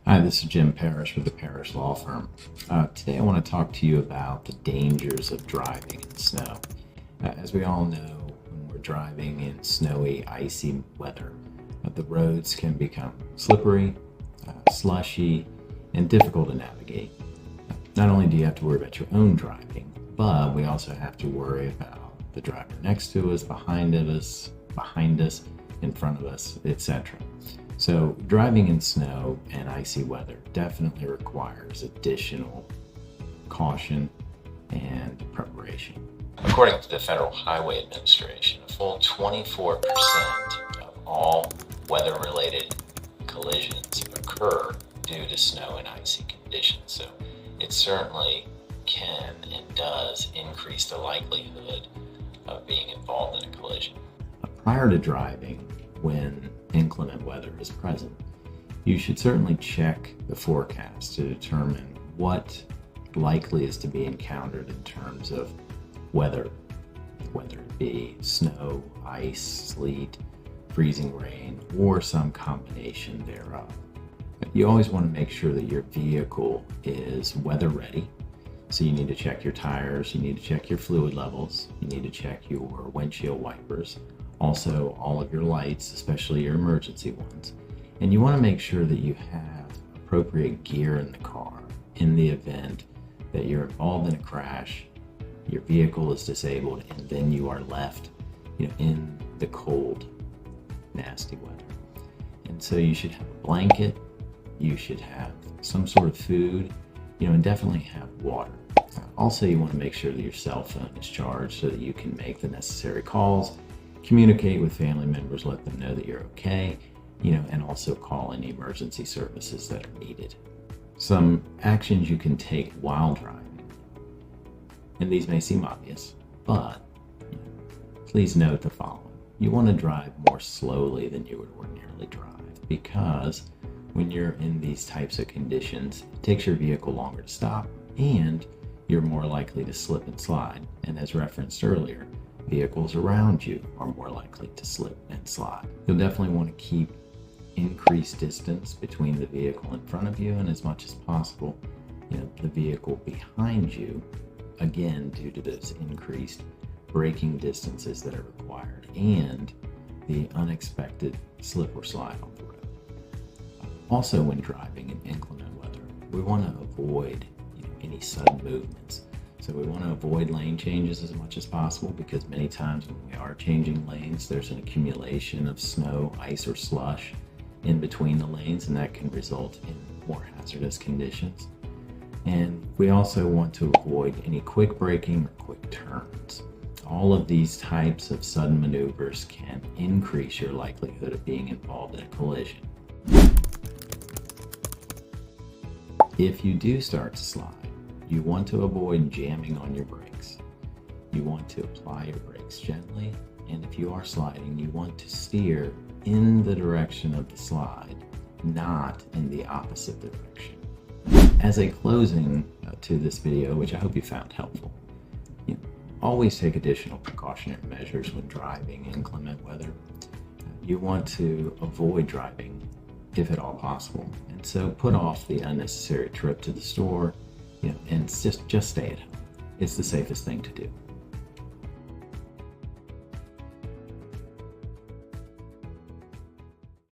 Hi, this is Jim Parrish with the Parrish Law Firm. Today I want to talk to you about the dangers of driving in snow. As we all know, when we're driving in snowy, icy weather, the roads can become slippery, slushy, and difficult to navigate. Not only do you have to worry about your own driving, but we also have to worry about the driver next to us, behind us, in front of us, etc. So driving in snow and icy weather definitely requires additional caution and preparation. According to the Federal Highway Administration, a full 24% of all weather-related collisions occur due to snow and icy conditions. So it certainly can and does increase the likelihood of being involved in a collision. Prior to driving, when inclement weather is present, you should certainly check the forecast to determine what likely is to be encountered in terms of weather, whether it be snow, ice, sleet, freezing rain, or some combination thereof. You always want to make sure that your vehicle is weather ready. So you need to check your tires, you need to check your fluid levels, you need to check your windshield wipers, also all of your lights, especially your emergency ones. And you want to make sure that you have appropriate gear in the car in the event that you're involved in a crash, your vehicle is disabled, and then you are left in the cold, nasty weather. And so you should have a blanket, you should have some sort of food, and definitely have water. Also, you want to make sure that your cell phone is charged so that you can make the necessary calls, communicate with family members, let them know that you're okay, and also call any emergency services that are needed. Some actions you can take while driving, and these may seem obvious, but please note the following. You want to drive more slowly than you would ordinarily drive, because when you're in these types of conditions, it takes your vehicle longer to stop, and you're more likely to slip and slide. And as referenced earlier, vehicles around you are more likely to slip and slide. You'll definitely want to keep increased distance between the vehicle in front of you, and as much as possible, the vehicle behind you, again, due to those increased braking distances that are required and the unexpected slip or slide on the road. Also, when driving in inclement weather, we want to avoid any sudden movements. So we want to avoid lane changes as much as possible, because many times when we are changing lanes, there's an accumulation of snow, ice, or slush in between the lanes, and that can result in more hazardous conditions. And we also want to avoid any quick braking or quick turns. All of these types of sudden maneuvers can increase your likelihood of being involved in a collision. If you do start to slide, you want to avoid jamming on your brakes. You want to apply your brakes gently, and if you are sliding, you want to steer in the direction of the slide, not in the opposite direction. As a closing to this video, which I hope you found helpful, always take additional precautionary measures when driving in inclement weather. You want to avoid driving if at all possible, and so put off the unnecessary trip to the store, and just stay at home. It's the safest thing to do.